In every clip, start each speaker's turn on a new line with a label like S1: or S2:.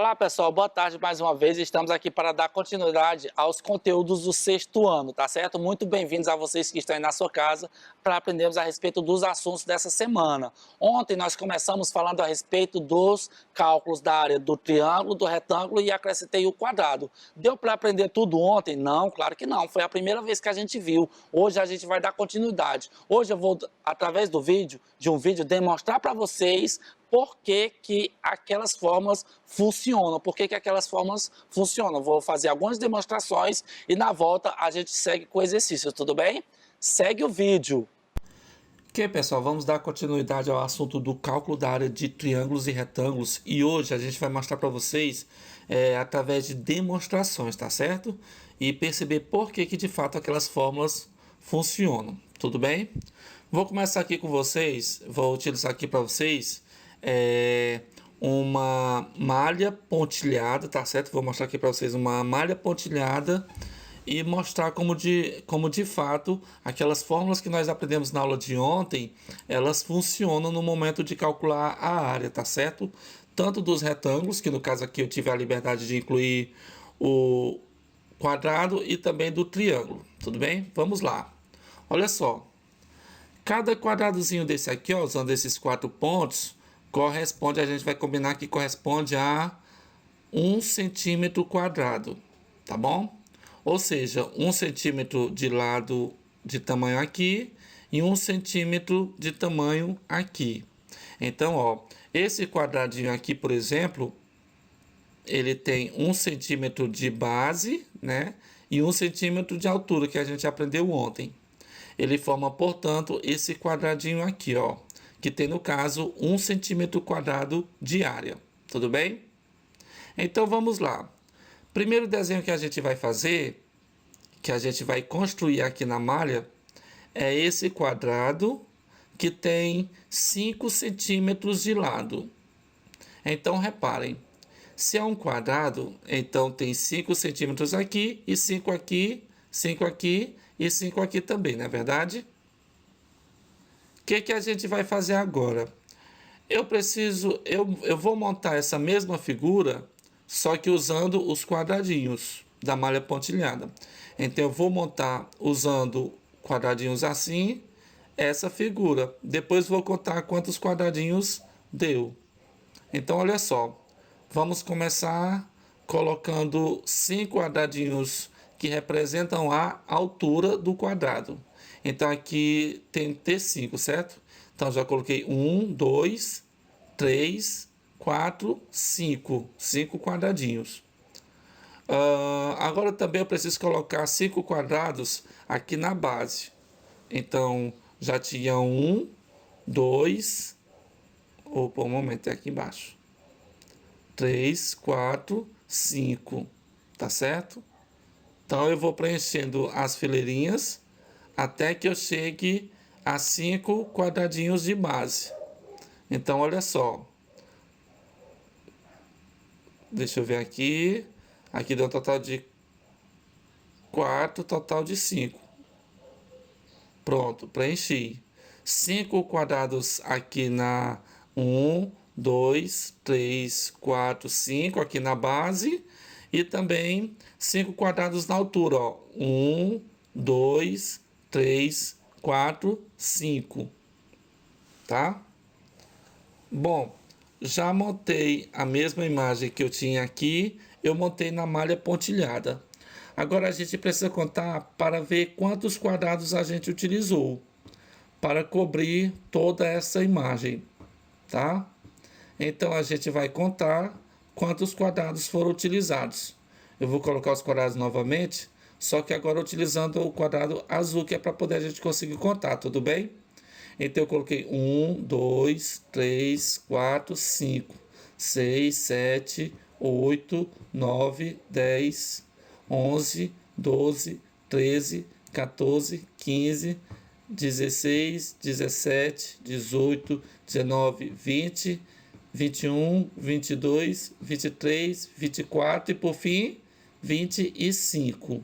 S1: Olá pessoal, boa tarde mais uma vez. Estamos aqui para dar continuidade aos conteúdos do sexto ano, tá certo? Muito bem-vindos a vocês que estão aí na sua casa para aprendermos a respeito dos assuntos dessa semana. Ontem nós começamos falando a respeito dos cálculos da área do triângulo, do retângulo e acrescentei o quadrado. Deu para aprender tudo ontem? Não, claro que não. Foi a primeira vez que a gente viu. Hoje a gente vai dar continuidade. Hoje eu vou, através de um vídeo, demonstrar para vocês por que que aquelas formas funcionam, por que que aquelas formas funcionam. Vou fazer algumas demonstrações e na volta a gente segue com o exercício, tudo bem? Segue o vídeo. Ok, pessoal, vamos dar continuidade ao assunto do cálculo da área de triângulos e retângulos e hoje a gente vai mostrar para vocês através de demonstrações, tá certo? E perceber por que que de fato aquelas fórmulas funcionam, tudo bem? Vou começar aqui com vocês, vou utilizar aqui para vocês uma malha pontilhada, tá certo? Vou mostrar aqui para vocês uma malha pontilhada e mostrar como de fato aquelas fórmulas que nós aprendemos na aula de ontem, elas funcionam no momento de calcular a área, tá certo? Tanto dos retângulos, que no caso aqui eu tive a liberdade de incluir o quadrado, e também do triângulo, tudo bem? Vamos lá. Olha só, cada quadradozinho desse aqui, ó, usando esses 4 pontos, corresponde, a gente vai combinar que corresponde a 1 centímetro quadrado, tá bom? Ou seja, 1 centímetro de lado de tamanho aqui e 1 centímetro de tamanho aqui. Então, ó, esse quadradinho aqui, por exemplo, ele tem 1 centímetro de base, né? E 1 centímetro de altura, que a gente aprendeu ontem. Ele forma, portanto, esse quadradinho aqui, ó, que tem, no caso, 1 centímetro quadrado de área. Tudo bem? Então, vamos lá. Primeiro desenho que a gente vai fazer, que a gente vai construir aqui na malha, é esse quadrado que tem 5 centímetros de lado. Então, reparem, se é um quadrado, então tem 5 centímetros aqui, e 5 aqui, 5 aqui e 5 aqui também, não é verdade? O que a gente vai fazer agora? Eu vou montar essa mesma figura, só que usando os quadradinhos da malha pontilhada. Então eu vou montar usando quadradinhos assim, essa figura. Depois vou contar quantos quadradinhos deu. Então olha só, vamos começar colocando 5 quadradinhos que representam a altura do quadrado. Então aqui tem que ter 5, certo? Então já coloquei 1, 2, 3, 4, 5. 5 quadradinhos. Agora também eu preciso colocar 5 quadrados aqui na base. Então já tinha 1, 2, opa, um momento, é aqui embaixo. 3, 4, 5. Tá certo? Então eu vou preenchendo as fileirinhas até que eu chegue a 5 quadradinhos de base. Então olha só. Deixa eu ver aqui. Aqui deu um total de 4, total de 5. Pronto, preenchi. 5 quadrados aqui na 1, 2, 3, 4, 5 aqui na base. E também 5 quadrados na altura, ó. 1, 2, 3, 4, 5. Tá? Bom, já montei a mesma imagem que eu tinha aqui, eu montei na malha pontilhada. Agora a gente precisa contar para ver quantos quadrados a gente utilizou para cobrir toda essa imagem, tá? Então a gente vai contar quantos quadrados foram utilizados. Eu vou colocar os quadrados novamente, só que agora utilizando o quadrado azul, que é para poder a gente conseguir contar, tudo bem? Então eu coloquei 1, 2, 3, 4, 5, 6, 7, 8, 9, 10, 11, 12, 13, 14, 15, 16, 17, 18, 19, 20, 21, 22, 23, 24 e por fim 25.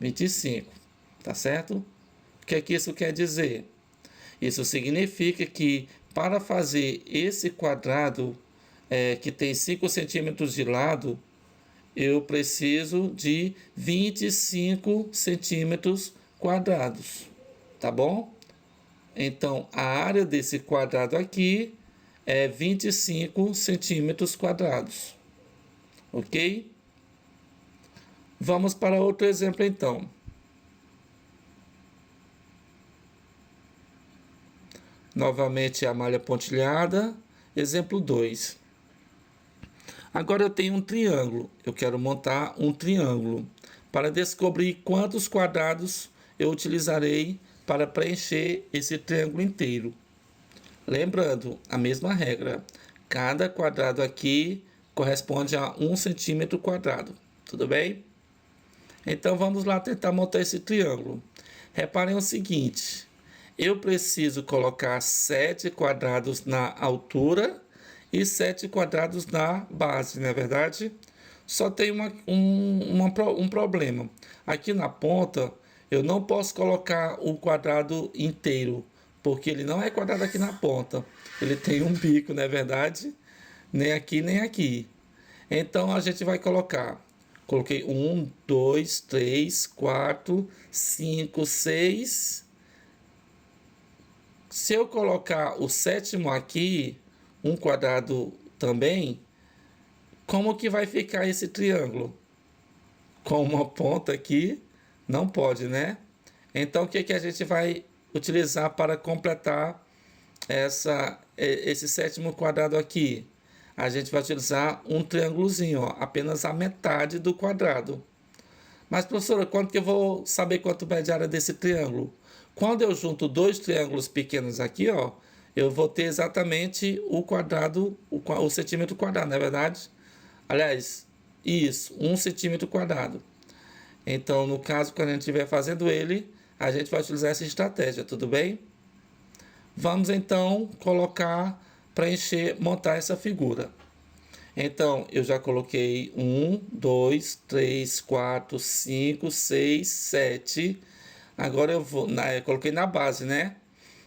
S1: 25, tá certo? O que é que isso quer dizer? Isso significa que para fazer esse quadrado que tem 5 centímetros de lado, eu preciso de 25 centímetros quadrados, tá bom? Então, a área desse quadrado aqui é 25 centímetros quadrados, ok? Vamos para outro exemplo, então. Novamente a malha pontilhada, exemplo 2. Agora eu tenho um triângulo, eu quero montar um triângulo. Para descobrir quantos quadrados eu utilizarei para preencher esse triângulo inteiro. Lembrando, a mesma regra, cada quadrado aqui corresponde a 1 centímetro quadrado, tudo bem? Então vamos lá tentar montar esse triângulo. Reparem o seguinte, eu preciso colocar 7 quadrados na altura e 7 quadrados na base, não é verdade? Só tem um problema. Aqui na ponta, eu não posso colocar o quadrado inteiro, porque ele não é quadrado aqui na ponta. Ele tem um bico, não é verdade? Nem aqui, nem aqui. Então, a gente vai colocar. Coloquei 1, 2, 3, 4, 5, 6. Se eu colocar o sétimo aqui, um quadrado também, como que vai ficar esse triângulo? Com uma ponta aqui, não pode, né? Então, o que que a gente vai utilizar para completar esse sétimo quadrado aqui? A gente vai utilizar um triângulozinho, ó, apenas a metade do quadrado. Mas, professora, quanto que eu vou saber quanto mede a área desse triângulo? Quando eu junto dois triângulos pequenos aqui, ó, eu vou ter exatamente o quadrado, o centímetro quadrado, não é verdade? Aliás, isso, 1 centímetro quadrado. Então, no caso, quando a gente estiver fazendo ele, a gente vai utilizar essa estratégia, tudo bem? Vamos, então, preencher, montar essa figura. Então, eu já coloquei 1, 2, 3, 4, 5, 6, 7. Agora eu coloquei na base, né?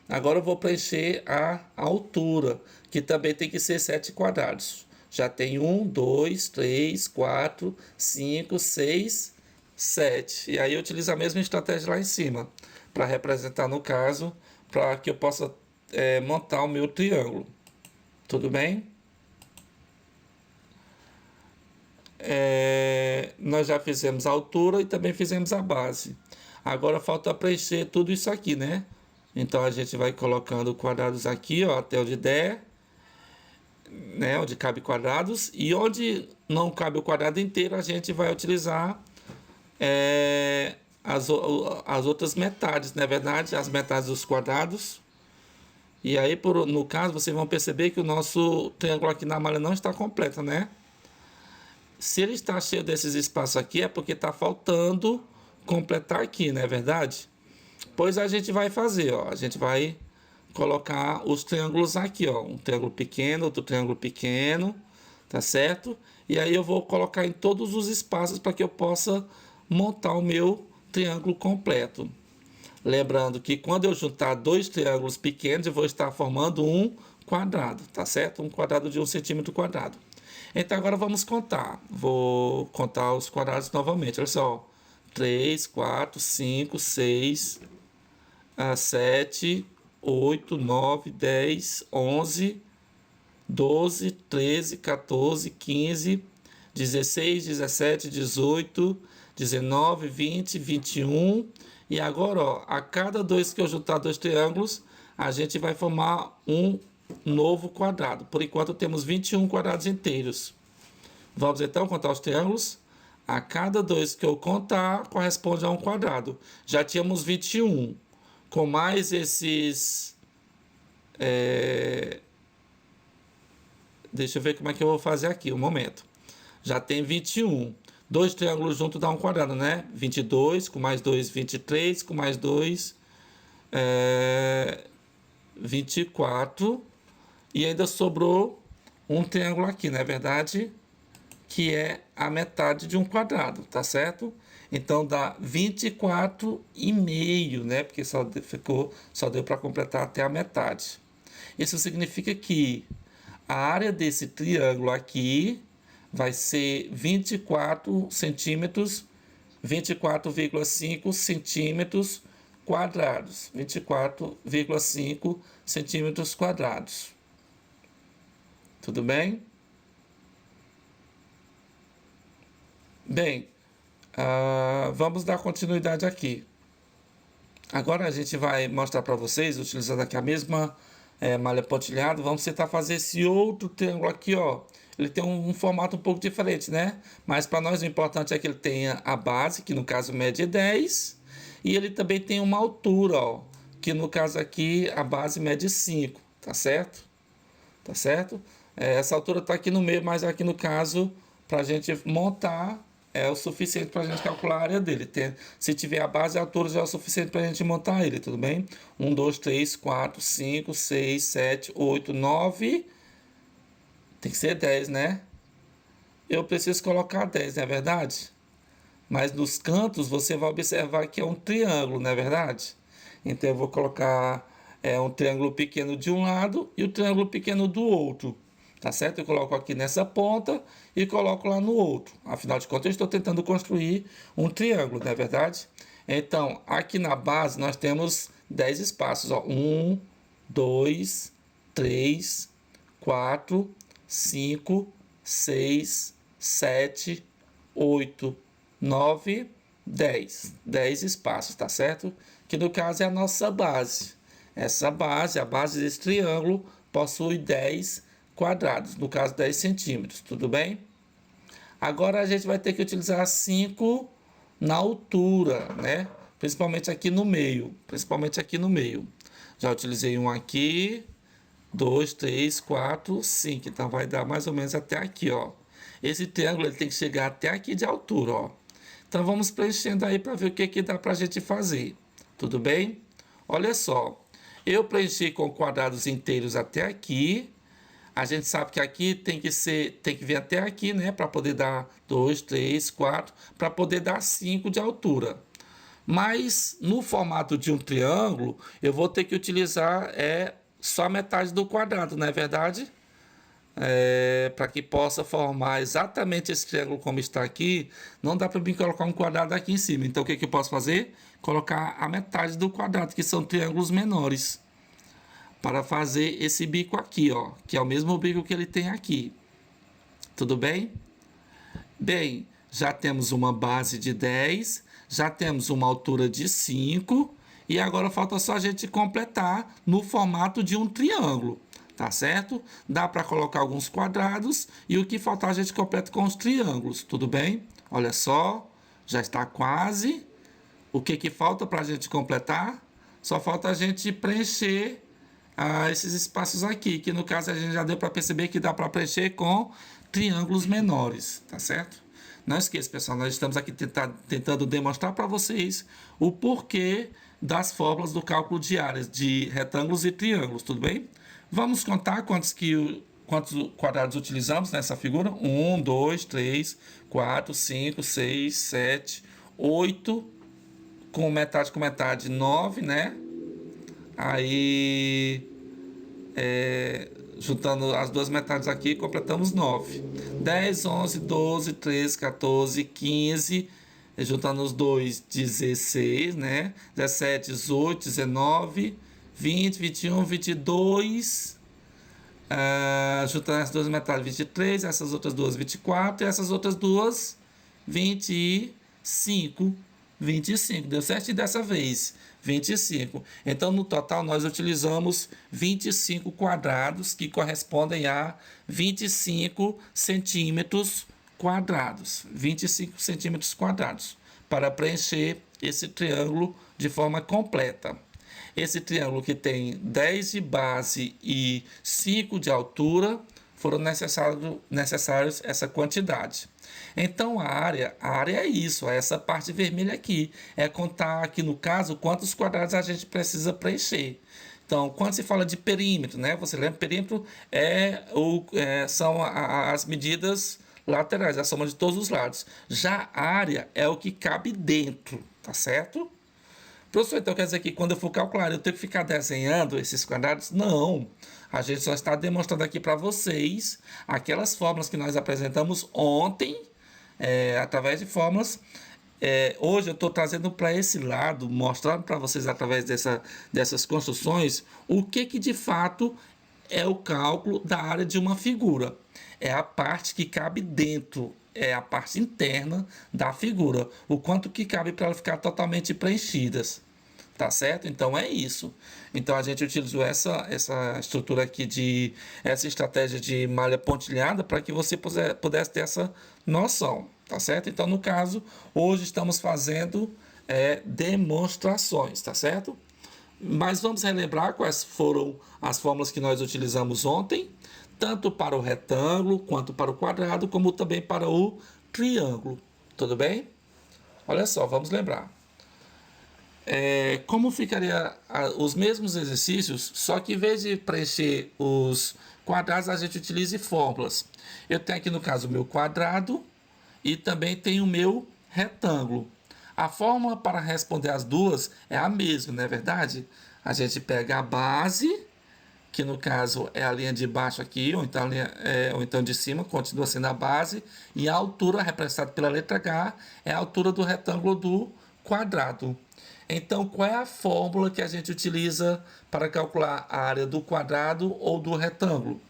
S1: Agora eu vou preencher a altura, que também tem que ser 7 quadrados. Já tem 1, 2, 3, 4, 5, 6, 7. E aí eu utilizo a mesma estratégia lá em cima, para representar no caso, para que eu possa montar o meu triângulo. Tudo bem? Nós já fizemos a altura e também fizemos a base. Agora falta preencher tudo isso aqui, né? Então a gente vai colocando quadrados aqui, ó, até onde der, né? Onde cabe quadrados. E onde não cabe o quadrado inteiro, a gente vai utilizar as outras metades, não é verdade? As metades dos quadrados. E aí, no caso, vocês vão perceber que o nosso triângulo aqui na malha não está completo, né? Se ele está cheio desses espaços aqui, é porque está faltando completar aqui, não é verdade? Pois a gente vai fazer, ó. A gente vai colocar os triângulos aqui, ó. Um triângulo pequeno, outro triângulo pequeno, tá certo? E aí eu vou colocar em todos os espaços para que eu possa montar o meu triângulo completo. Lembrando que quando eu juntar dois triângulos pequenos, eu vou estar formando um quadrado, tá certo? Um quadrado de 1 centímetro quadrado. Então agora vamos contar. Vou contar os quadrados novamente. Olha só. 3, 4, 5, 6, 7, 8, 9, 10, 11, 12, 13, 14, 15, 16, 17, 18, 19, 20, 21. E agora, ó, a cada dois que eu juntar dois triângulos, a gente vai formar um novo quadrado. Por enquanto temos 21 quadrados inteiros. Vamos então contar os triângulos. A cada dois que eu contar, corresponde a um quadrado. Já tínhamos 21. Com mais esses... Deixa eu ver como é que eu vou fazer aqui, um momento. Já tem 21. Dois triângulos juntos dá um quadrado, né? 22, com mais 2, 23, com mais 2, 24. E ainda sobrou um triângulo aqui, não é verdade? Que é a metade de um quadrado, tá certo? Então dá 24,5, né? Porque só deu para completar até a metade. Isso significa que a área desse triângulo aqui vai ser 24 centímetros, 24,5 centímetros quadrados. 24,5 centímetros quadrados. Tudo bem? Bem, vamos dar continuidade aqui. Agora a gente vai mostrar para vocês, utilizando aqui a mesma malha pontilhada, vamos tentar fazer esse outro triângulo aqui, ó. Ele tem um formato um pouco diferente, né? Mas para nós o importante é que ele tenha a base, que no caso mede 10, e ele também tem uma altura, ó, que no caso aqui a base mede 5, tá certo? Tá certo? Essa altura está aqui no meio, mas aqui no caso, para a gente montar, é o suficiente para a gente calcular a área dele. Se tiver a base, a altura já é o suficiente para a gente montar ele, tudo bem? 1, 2, 3, 4, 5, 6, 7, 8, 9. Tem que ser 10, né? Eu preciso colocar 10, não é verdade? Mas nos cantos você vai observar que é um triângulo, não é verdade? Então eu vou colocar um triângulo pequeno de um lado e o triângulo pequeno do outro. Tá certo? Eu coloco aqui nessa ponta e coloco lá no outro. Afinal de contas, eu estou tentando construir um triângulo, não é verdade? Então, aqui na base nós temos 10 espaços. Ó. 1, 2, 3, 4, 5, 6, 7, 8, 9, 10. 10 espaços, tá certo? Que no caso é a nossa base. Essa base, a base desse triângulo, possui 10 quadrados, no caso 10 centímetros, tudo bem? Agora a gente vai ter que utilizar 5 na altura, né? Principalmente aqui no meio, Já utilizei um aqui, 2, 3, 4, 5, então vai dar mais ou menos até aqui, ó. Esse triângulo ele tem que chegar até aqui de altura, ó. Então vamos preenchendo aí para ver o que dá para a gente fazer, tudo bem? Olha só, eu preenchi com quadrados inteiros até aqui. A gente sabe que aqui tem que vir até aqui, né? Para poder dar 2, 3, 4, para poder dar 5 de altura. Mas no formato de um triângulo, eu vou ter que utilizar só metade do quadrado, não é verdade? Para que possa formar exatamente esse triângulo como está aqui, não dá para mim colocar um quadrado aqui em cima. Então o que eu posso fazer? Colocar a metade do quadrado, que são triângulos menores, para fazer esse bico aqui, ó, que é o mesmo bico que ele tem aqui. Tudo bem? Bem, já temos uma base de 10, já temos uma altura de 5, e agora falta só a gente completar no formato de um triângulo, tá certo? Dá para colocar alguns quadrados, e o que faltar a gente completa com os triângulos, tudo bem? Olha só, já está quase. O que falta para a gente completar? Só falta a gente preencher esses espaços aqui, que no caso a gente já deu para perceber que dá para preencher com triângulos menores, tá certo? Não esqueça, pessoal, nós estamos aqui tentando demonstrar para vocês o porquê das fórmulas do cálculo de áreas de retângulos e triângulos, tudo bem? Vamos contar quantos quadrados utilizamos nessa figura? 1, 2, 3, 4, 5, 6, 7, 8, com metade, 9, né? Aí, juntando as duas metades aqui, completamos 9. 10, 11, 12, 13, 14, 15, juntando os dois, 16, né? 17, 18, 19, 20, 21, 22, juntando as duas metades, 23, essas outras duas, 24, e essas outras duas, 25. 25, deu certo dessa vez, 25. Então, no total, nós utilizamos 25 quadrados, que correspondem a 25 centímetros quadrados. 25 centímetros quadrados, para preencher esse triângulo de forma completa. Esse triângulo que tem 10 de base e 5 de altura, foram necessários essa quantidade. Então a área é isso, é essa parte vermelha aqui. É contar aqui no caso quantos quadrados a gente precisa preencher. Então, quando se fala de perímetro, né? Você lembra, perímetro são as medidas laterais, a soma de todos os lados. Já a área é o que cabe dentro, tá certo? Professor, então quer dizer que quando eu for calcular, eu tenho que ficar desenhando esses quadrados? Não. A gente só está demonstrando aqui para vocês aquelas fórmulas que nós apresentamos ontem, através de fórmulas. Hoje eu estou trazendo para esse lado, mostrando para vocês através dessas construções, o que de fato é o cálculo da área de uma figura. É a parte que cabe dentro, é a parte interna da figura, o quanto que cabe para ela ficar totalmente preenchidas. Tá certo? Então é isso. Então a gente utilizou essa estrutura aqui, essa estratégia de malha pontilhada para que você pudesse ter essa noção. Tá certo? Então no caso, hoje estamos fazendo demonstrações, tá certo? Mas vamos relembrar quais foram as fórmulas que nós utilizamos ontem, tanto para o retângulo, quanto para o quadrado, como também para o triângulo. Tudo bem? Olha só, vamos lembrar. Como ficaria os mesmos exercícios, só que em vez de preencher os quadrados, a gente utiliza fórmulas. Eu tenho aqui no caso o meu quadrado e também tenho o meu retângulo. A fórmula para responder as duas é a mesma, não é verdade? A gente pega a base, que no caso é a linha de baixo aqui, ou então de cima, continua sendo a base, e a altura, representada pela letra H, é a altura do retângulo do quadrado. Então, qual é a fórmula que a gente utiliza para calcular a área do quadrado ou do retângulo?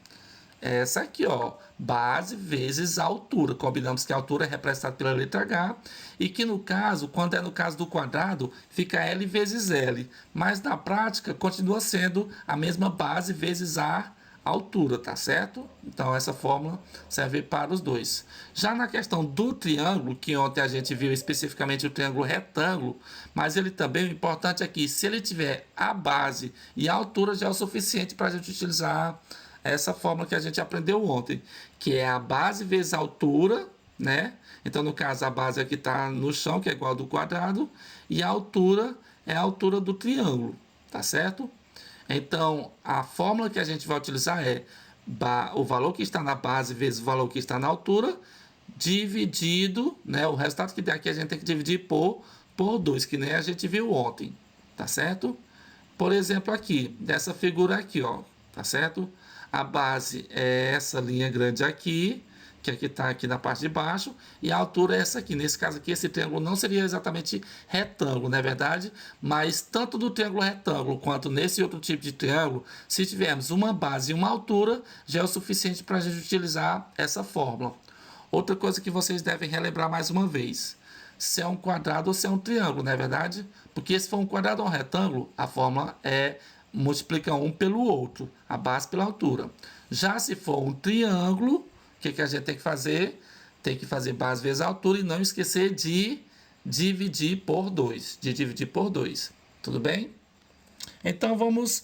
S1: Essa aqui, ó, base vezes a altura. Combinamos que a altura é representada pela letra H e que no caso, quando é no caso do quadrado, fica L vezes L. Mas na prática, continua sendo a mesma base vezes a altura, tá certo? Então essa fórmula serve para os dois. Já na questão do triângulo, que ontem a gente viu especificamente o triângulo retângulo, mas ele também, o importante é que se ele tiver a base e a altura já é o suficiente para a gente utilizar essa fórmula que a gente aprendeu ontem, que é a base vezes a altura, né? Então no caso a base aqui está no chão, que é igual ao do quadrado, e a altura é a altura do triângulo, tá certo? Então, a fórmula que a gente vai utilizar é o valor que está na base vezes o valor que está na altura, dividido, né? O resultado que der aqui a gente tem que dividir por 2, que nem a gente viu ontem, tá certo? Por exemplo, aqui, dessa figura aqui, ó, tá certo? A base é essa linha grande aqui, que aqui está aqui na parte de baixo, e a altura é essa aqui. Nesse caso aqui, esse triângulo não seria exatamente retângulo, não é verdade? Mas tanto do triângulo retângulo quanto nesse outro tipo de triângulo, se tivermos uma base e uma altura, já é o suficiente para a gente utilizar essa fórmula. Outra coisa que vocês devem relembrar mais uma vez, se é um quadrado ou se é um triângulo, não é verdade? Porque se for um quadrado ou um retângulo, a fórmula multiplica um pelo outro, a base pela altura. Já se for um triângulo, o que a gente tem que fazer? Tem que fazer base vezes a altura e não esquecer de dividir por 2. Tudo bem? Então vamos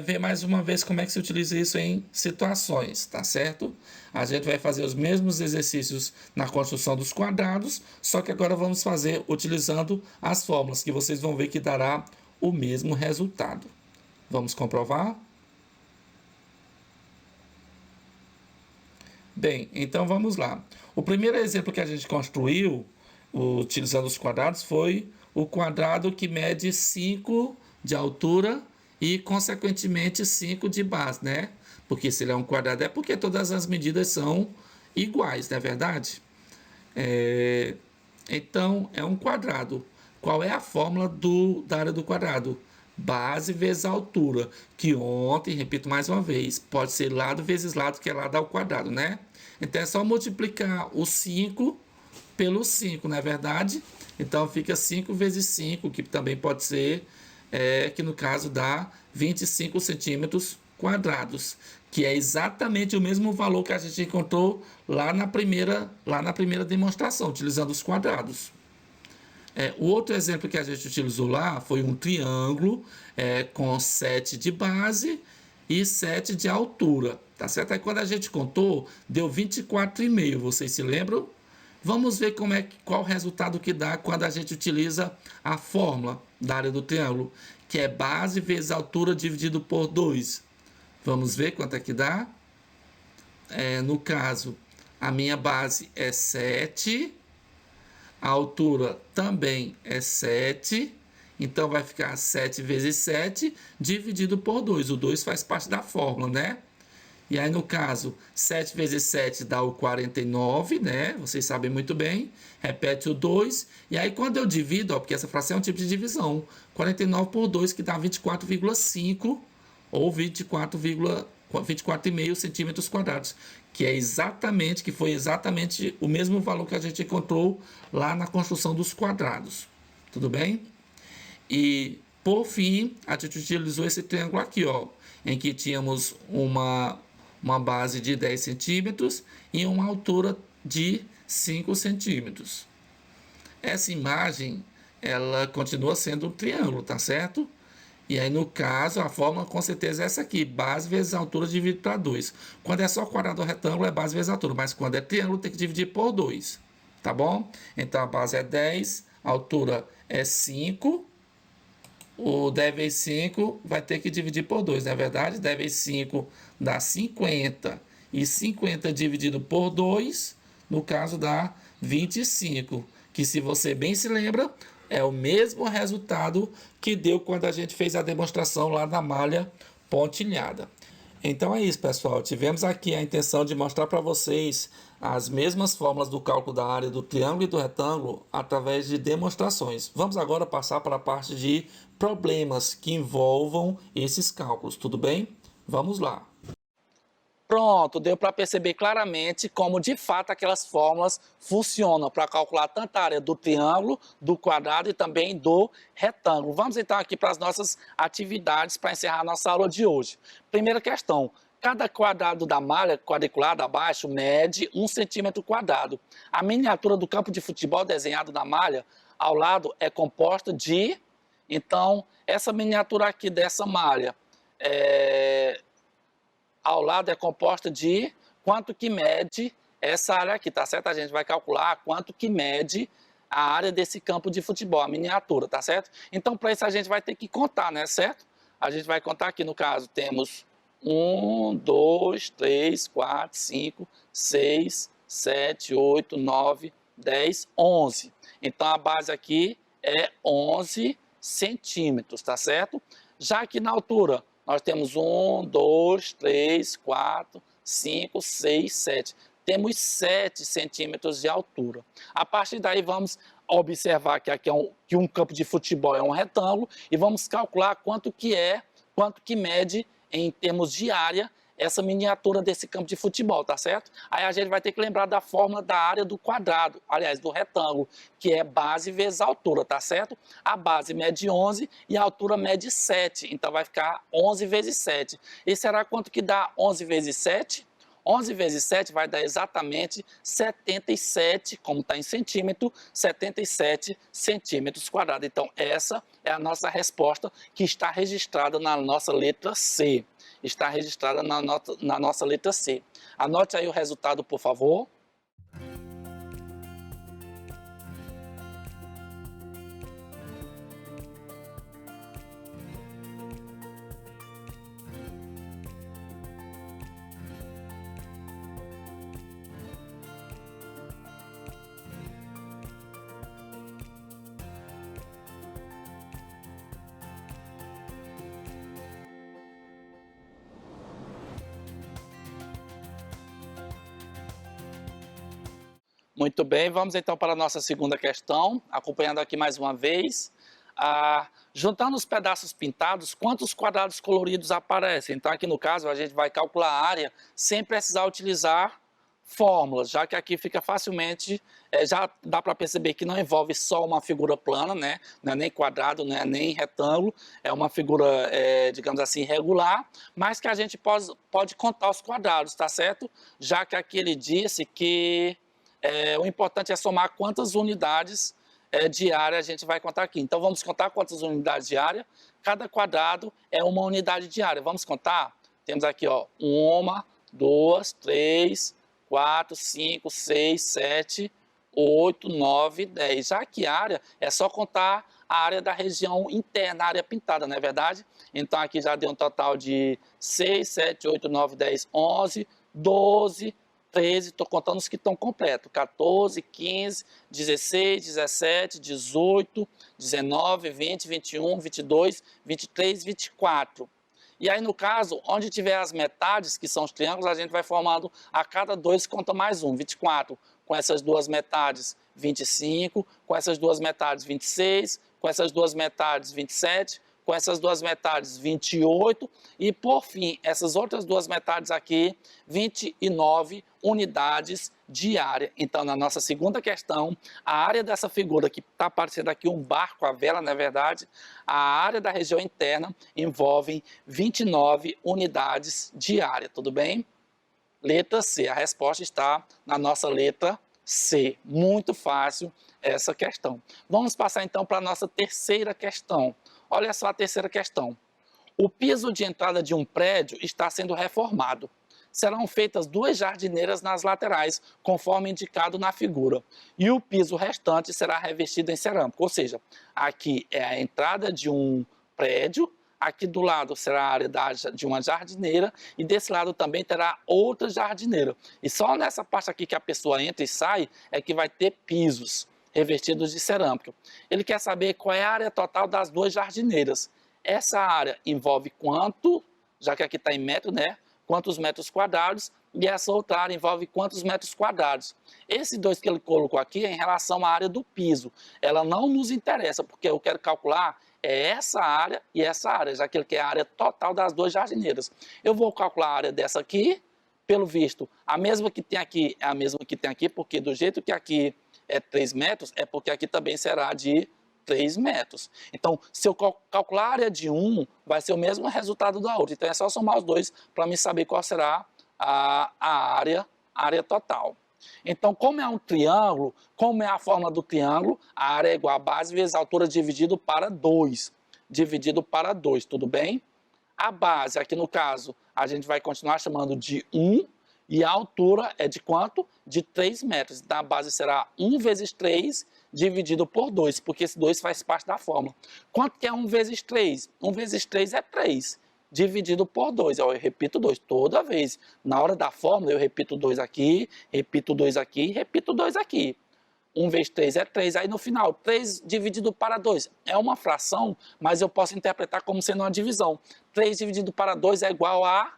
S1: ver mais uma vez como é que se utiliza isso em situações, tá certo? A gente vai fazer os mesmos exercícios na construção dos quadrados, só que agora vamos fazer utilizando as fórmulas, que vocês vão ver que dará o mesmo resultado. Vamos comprovar? Bem, então vamos lá. O primeiro exemplo que a gente construiu, utilizando os quadrados, foi o quadrado que mede 5 de altura e, consequentemente, 5 de base, né? Porque se ele é um quadrado é porque todas as medidas são iguais, não é verdade? Então, é um quadrado. Qual é a fórmula da área do quadrado? Base vezes a altura, que ontem, repito mais uma vez, pode ser lado vezes lado, que é lado ao quadrado, né? Então é só multiplicar o 5 pelo 5, não é verdade? Então fica 5 vezes 5, que também pode ser, que no caso dá 25 centímetros quadrados, que é exatamente o mesmo valor que a gente encontrou lá na primeira demonstração, utilizando os quadrados. O outro exemplo que a gente utilizou lá foi um triângulo com 7 de base e 7 de altura, tá certo? Aí quando a gente contou, deu 24,5, vocês se lembram? Vamos ver qual o resultado que dá quando a gente utiliza a fórmula da área do triângulo, que é base vezes altura dividido por 2. Vamos ver quanto é que dá? No caso, a minha base é 7, a altura também é 7 Então vai ficar 7 vezes 7 dividido por 2. O 2 faz parte da fórmula, né? E aí, no caso, 7 vezes 7 dá o 49, né? Vocês sabem muito bem. Repete o 2. E aí, quando eu divido, ó, porque essa fração é um tipo de divisão, 49 por 2, que dá 24,5 ou 24,5 centímetros quadrados, que foi exatamente o mesmo valor que a gente encontrou lá na construção dos quadrados. Tudo bem? E, por fim, a gente utilizou esse triângulo aqui, ó, em que tínhamos uma base de 10 centímetros e uma altura de 5 centímetros. Essa imagem, ela continua sendo um triângulo, tá certo? E aí, no caso, a fórmula com certeza é essa aqui, base vezes altura dividido para 2. Quando é só quadrado ou retângulo, é base vezes altura, mas quando é triângulo, tem que dividir por 2, tá bom? Então, a base é 10, a altura é 5, o 10 vezes 5 vai ter que dividir por 2, não é verdade? 10 vezes 5 dá 50, e 50 dividido por 2, no caso, dá 25, que, se você bem se lembra, é o mesmo resultado que deu quando a gente fez a demonstração lá na malha pontilhada. Então é isso, pessoal. Tivemos aqui a intenção de mostrar para vocês as mesmas fórmulas do cálculo da área do triângulo e do retângulo através de demonstrações. Vamos agora passar para a parte de problemas que envolvam esses cálculos, tudo bem? Vamos lá. Pronto, deu para perceber claramente como de fato aquelas fórmulas funcionam para calcular tanto a área do triângulo, do quadrado e também do retângulo. Vamos então aqui para as nossas atividades para encerrar a nossa aula de hoje. Primeira questão: cada quadrado da malha quadriculada abaixo mede 1 centímetro quadrado. A miniatura do campo de futebol desenhado na malha ao lado é composta de... Então, essa miniatura aqui dessa malha ao lado é composta de quanto que mede essa área aqui, tá certo? A gente vai calcular quanto que mede a área desse campo de futebol, a miniatura, tá certo? Então, para isso a gente vai ter que contar, né, certo? A gente vai contar aqui, no caso, temos 1, 2, 3, 4, 5, 6, 7, 8, 9, 10, 11. Então, a base aqui é 11 centímetros, tá certo? Já aqui na altura, nós temos 1, 2, 3, 4, 5, 6, 7. Temos 7 centímetros de altura. A partir daí, vamos observar que aqui que um campo de futebol é um retângulo e vamos calcular quanto que mede em termos de área essa miniatura desse campo de futebol, tá certo? Aí a gente vai ter que lembrar da fórmula da área do quadrado, aliás, do retângulo, que é base vezes altura, tá certo? A base mede 11 e a altura mede 7, então vai ficar 11 vezes 7. E será quanto que dá 11 vezes 7? 11 vezes 7 vai dar exatamente 77, como está em centímetro, 77 centímetros quadrados. Então, essa é a nossa resposta que está registrada na nossa letra C. Está registrada na nossa letra C. Anote aí o resultado, por favor. Muito bem, vamos então para a nossa segunda questão, acompanhando aqui mais uma vez. Juntando os pedaços pintados, quantos quadrados coloridos aparecem? Então, aqui no caso, a gente vai calcular a área sem precisar utilizar fórmulas, já que aqui fica facilmente, já dá para perceber que não envolve só uma figura plana, né? Não é nem quadrado, não é nem retângulo, é uma figura, digamos assim, irregular, mas que a gente pode contar os quadrados, tá certo? Já que aqui ele disse que o importante é somar quantas unidades de área a gente vai contar aqui. Então, vamos contar quantas unidades de área. Cada quadrado é uma unidade de área. Vamos contar? Temos aqui, ó, 1, 2, 3, 4, 5, 6, 7, 8, 9, 10. Já que área é só contar a área da região interna, a área pintada, não é verdade? Então, aqui já deu um total de 6, 7, 8, 9, 10, 11, 12, 13, estou contando os que estão completos, 14, 15, 16, 17, 18, 19, 20, 21, 22, 23, 24. E aí, no caso, onde tiver as metades, que são os triângulos, a gente vai formando a cada 2 conta mais um, 24. Com essas duas metades, 25. Com essas duas metades, 26. Com essas duas metades, 27. Com essas duas metades, 28. E, por fim, essas outras duas metades aqui, 29 unidades de área. Então, na nossa segunda questão, a área dessa figura que está aparecendo aqui, um barco, a vela, na verdade, a área da região interna envolve 29 unidades de área, tudo bem? Letra C, a resposta está na nossa letra C. Muito fácil essa questão. Vamos passar então para a nossa terceira questão. Olha só a terceira questão. O piso de entrada de um prédio está sendo reformado. Serão feitas 2 jardineiras nas laterais, conforme indicado na figura. E o piso restante será revestido em cerâmica. Ou seja, aqui é a entrada de um prédio, aqui do lado será a área de uma jardineira e desse lado também terá outra jardineira. E só nessa parte aqui que a pessoa entra e sai é que vai ter pisos revestidos de cerâmica. Ele quer saber qual é a área total das 2 jardineiras. Essa área envolve quanto, já que aqui está em metro, né? Quantos metros quadrados, e essa outra área envolve quantos metros quadrados. Esses 2 que ele colocou aqui é em relação à área do piso. Ela não nos interessa, porque eu quero calcular essa área e essa área, já que ele quer a área total das 2 jardineiras. Eu vou calcular a área dessa aqui, pelo visto, a mesma que tem aqui é a mesma que tem aqui, porque do jeito que aqui é 3 metros, é porque aqui também será de 3 metros. Então, se eu calcular a área de um, vai ser o mesmo resultado da outra. Então, é só somar os 2 para me saber qual será a área total. Então, como é um triângulo, como é a forma do triângulo, a área é igual a base vezes a altura dividido para 2. Dividido para 2, tudo bem? A base, aqui no caso, a gente vai continuar chamando de 1, e a altura é de quanto? De 3 metros. Então, a base será 1 vezes 3 dividido por 2, porque esse 2 faz parte da fórmula. Quanto que é 1 vezes 3? 1 vezes 3 é 3, dividido por 2. Eu repito 2 toda vez. Na hora da fórmula, eu repito 2 aqui, repito 2 aqui, repito 2 aqui. 1 vezes 3 é 3. Aí, no final, 3 dividido para 2 é uma fração, mas eu posso interpretar como sendo uma divisão. 3 dividido para 2 é igual a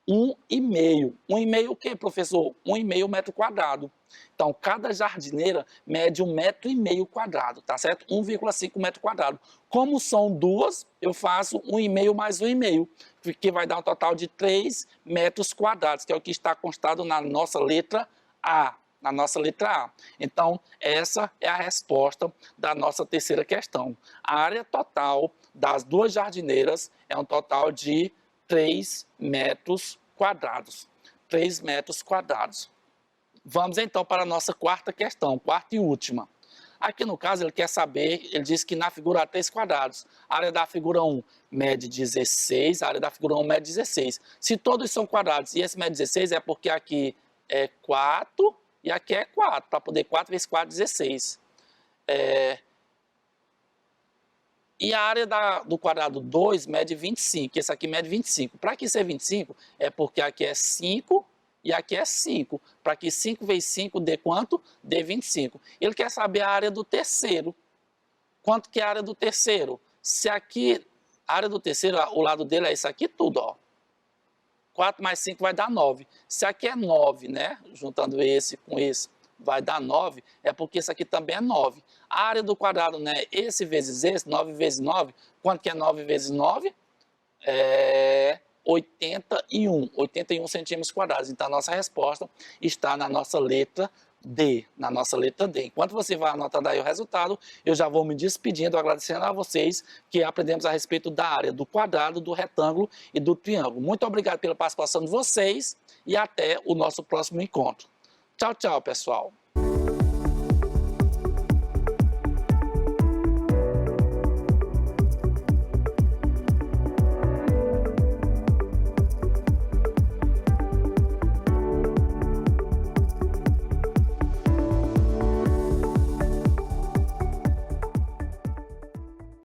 S1: 1,5. 1,5 o quê, professor? 1,5 metro quadrado. Então, cada jardineira mede 1,5 metro quadrado, tá certo? 1,5 metro quadrado. Como são 2, eu faço 1,5 mais 1,5, que vai dar um total de 3 metros quadrados, que é o que está constado na nossa letra A. Na nossa letra A. Então, essa é a resposta da nossa terceira questão. A área total das 2 jardineiras é um total de 3 metros quadrados. 3 metros quadrados. Vamos então para a nossa quarta questão, quarta e última. Aqui no caso ele quer saber, ele diz que na figura há 3 quadrados. A área da figura 1 mede 16, a área da figura 1 mede 16. Se todos são quadrados e esse mede 16 é porque aqui é 4 e aqui é 4. Para poder 4 vezes 4, 16. E a área do quadrado 2 mede 25, esse aqui mede 25. Para que ser 25, é porque aqui é 5 e aqui é 5. Para que 5 vezes 5 dê quanto? Dê 25. Ele quer saber a área do terceiro. Quanto que é a área do terceiro? Se aqui, a área do terceiro, o lado dele é isso aqui tudo, ó. 4 mais 5 vai dar 9. Se aqui é 9, né? Juntando esse com esse, vai dar 9, é porque isso aqui também é 9. A área do quadrado, né? Esse vezes esse, 9 vezes 9, quanto que é 9 vezes 9? É 81 centímetros quadrados. Então, a nossa resposta está na nossa letra D, na nossa letra D. Enquanto você vai anotando aí o resultado, eu já vou me despedindo, agradecendo a vocês que aprendemos a respeito da área do quadrado, do retângulo e do triângulo. Muito obrigado pela participação de vocês e até o nosso próximo encontro. Tchau, tchau, pessoal.